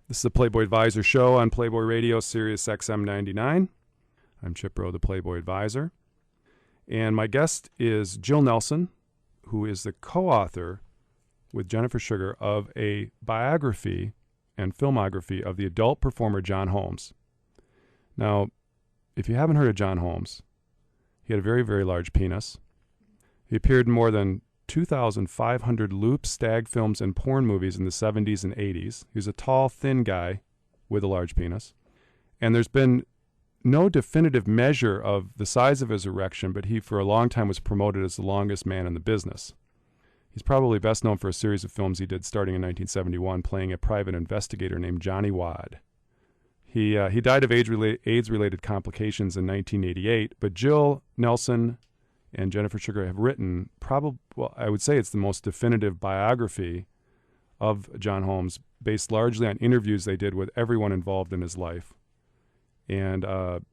This is the Playboy Advisor Show on Playboy Radio, Sirius XM 99. I'm Chip Rowe, the Playboy Advisor. And my guest is Jill Nelson, who is the co-author with Jennifer Sugar of a biography and filmography of the adult performer John Holmes. Now, if you haven't heard of John Holmes, he had a very, very large penis. He appeared in more than 2,500 loop, stag films, and porn movies in the 70s and 80s. He was a tall, thin guy with a large penis. And there's been no definitive measure of the size of his erection, but he, for a long time, was promoted as the longest man in the business. He's probably best known for a series of films he did starting in 1971, playing a private investigator named Johnny Wad. He died of AIDS-related complications in 1988, but Jill Nelson and Jennifer Sugar have written I would say it's the most definitive biography of John Holmes, based largely on interviews they did with everyone involved in his life. And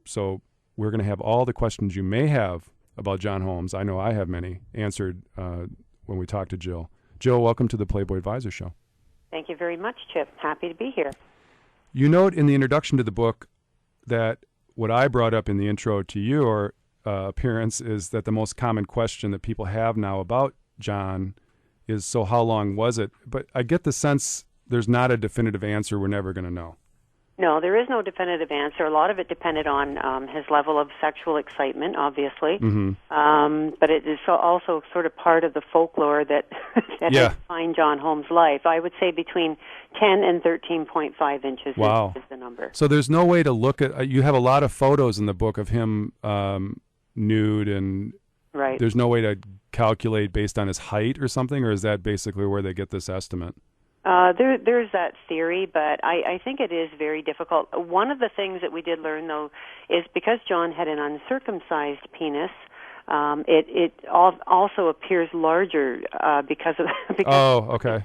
so we're going to have all the questions you may have about John Holmes, I know I have many, answered when we talk to Jill. Jill, welcome to the Playboy Advisor Show. Thank you very much, Chip. Happy to be here. You note in the introduction to the book that what I brought up in the intro to your appearance is that the most common question that people have now about John is, so how long was it? But I get the sense there's not a definitive answer. We're never going to know. No, there is no definitive answer. A lot of it depended on his level of sexual excitement, obviously. Mm-hmm. But it is also sort of part of the folklore that has defined John Holmes' life. I would say between 10 and 13.5 inches is the number. So there's no way to look at, you have a lot of photos in the book of him nude, and there's no way to calculate based on his height or something, or is that basically where they get this estimate? There's that theory, but I think it is very difficult. One of the things that we did learn, though, is because John had an uncircumcised penis, it also appears larger because of. Okay.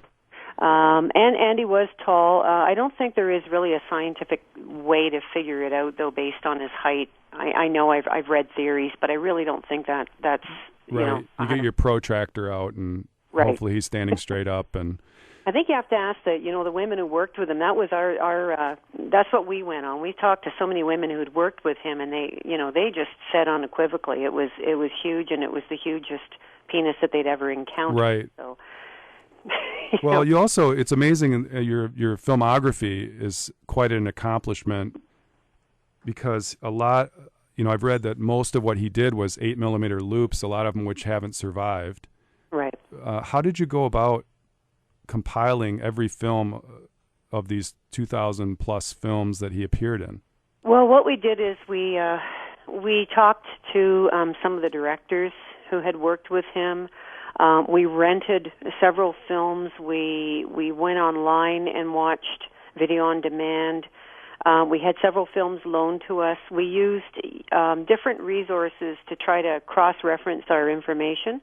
And he was tall. I don't think there is really a scientific way to figure it out, though, based on his height. I know I've read theories, but I really don't think that's right. You get your protractor out, and hopefully he's standing straight up. And I think you have to ask the women who worked with him. That was our that's what we went on. We talked to so many women who had worked with him, and they just said unequivocally it was huge, and it was the hugest penis that they'd ever encountered. Right. So. Well, you also, it's amazing, your filmography is quite an accomplishment, because I've read that most of what he did was 8mm loops, a lot of them which haven't survived. Right. How did you go about compiling every film of these 2,000 plus films that he appeared in? Well, what we did is we talked to some of the directors who had worked with him. We rented several films. We went online and watched video on demand. We had several films loaned to us. We used different resources to try to cross-reference our information,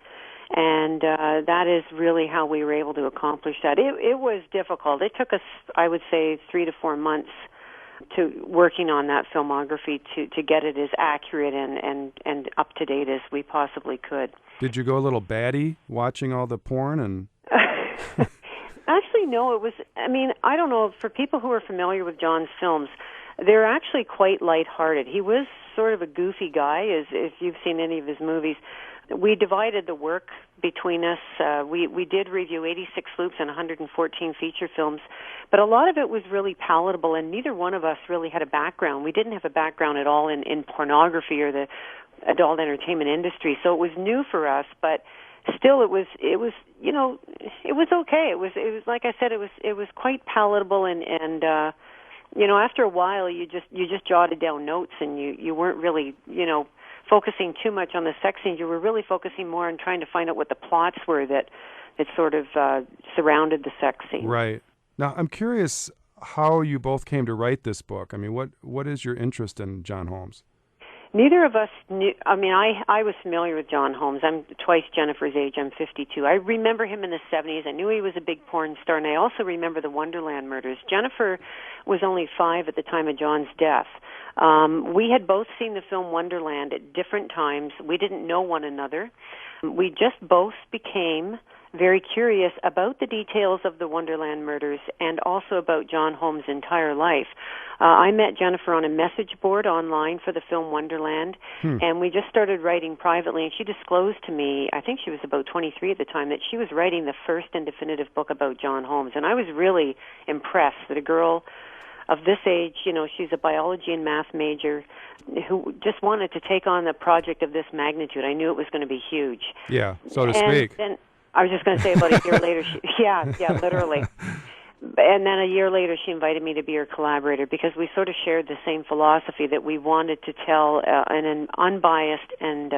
and that is really how we were able to accomplish that. It was difficult. It took us, I would say, 3 to 4 months to working on that filmography to get it as accurate and up to date as we possibly could. Did you go a little batty watching all the porn? And Actually, no. It was. I don't know. For people who are familiar with John's films, they're actually quite lighthearted. He was sort of a goofy guy, if you've seen any of his movies. We divided the work between us. We did review 86 loops and 114 feature films, but a lot of it was really palatable, and neither one of us really had a background. We didn't have a background at all in pornography or the adult entertainment industry, so it was new for us, but still it was okay. It was like I said, it was quite palatable, and after a while you just jotted down notes, and you weren't really focusing too much on the sex scenes. You were really focusing more on trying to find out what the plots were that sort of surrounded the sex scene. Right. Now, I'm curious how you both came to write this book. I mean, what is your interest in John Holmes? Neither of us knew. I was familiar with John Holmes. I'm twice Jennifer's age. I'm 52. I remember him in the 70s. I knew he was a big porn star, and I also remember the Wonderland murders. Jennifer was only 5 at the time of John's death. We had both seen the film Wonderland at different times. We didn't know one another. We just both became very curious about the details of the Wonderland murders and also about John Holmes' entire life. I met Jennifer on a message board online for the film Wonderland, and we just started writing privately, and she disclosed to me, I think she was about 23 at the time, that she was writing the first and definitive book about John Holmes. And I was really impressed that a girl of this age, you know, she's a biology and math major, who just wanted to take on a project of this magnitude. I knew it was going to be huge. Yeah, so to speak. Then I was just going to say about a year later, literally. And then a year later, she invited me to be her collaborator because we sort of shared the same philosophy that we wanted to tell an unbiased and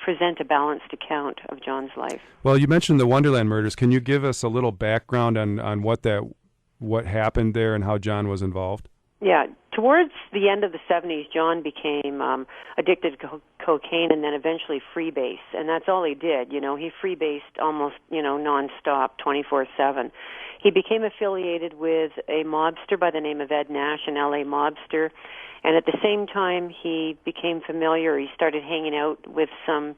present a balanced account of John's life. Well, you mentioned the Wonderland murders. Can you give us a little background on what happened there and how John was involved? Yeah, towards the end of the 70s, John became addicted to cocaine and then eventually freebase, and that's all he did. You know, he freebased almost, you know, nonstop, 24/7. He became affiliated with a mobster by the name of Ed Nash, an LA mobster, and at the same time he became familiar. He started hanging out with some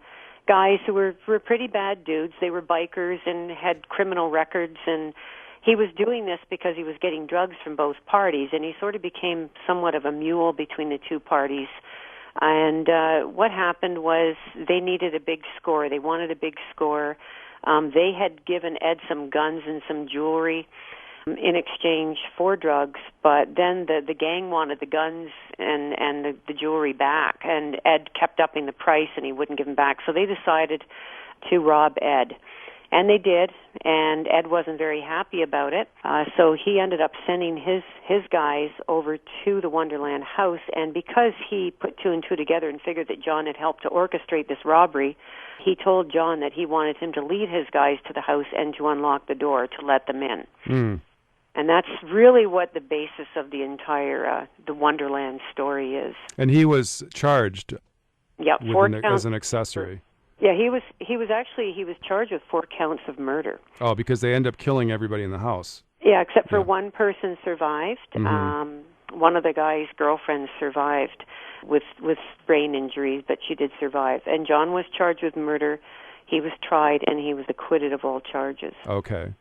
guys who were pretty bad dudes. They were bikers and had criminal records, and he was doing this because he was getting drugs from both parties, and he sort of became somewhat of a mule between the two parties. And what happened was they needed a big score. They wanted a big score. They had given Ed some guns and some jewelry in exchange for drugs, but then the gang wanted the guns and the jewelry back, and Ed kept upping the price, and he wouldn't give them back. So they decided to rob Ed. And they did, and Ed wasn't very happy about it. So he ended up sending his guys over to the Wonderland house, and because he put two and two together and figured that John had helped to orchestrate this robbery, he told John that he wanted him to lead his guys to the house and to unlock the door to let them in. And that's really what the basis of the entire the Wonderland story is. And he was charged as an accessory. Yeah, he was charged with 4 counts of murder. Oh, because they end up killing everybody in the house. Yeah, except for one person survived. One of the guy's girlfriends survived with brain injuries, but she did survive. And John was charged with murder. He was tried, and he was acquitted of all charges. Okay.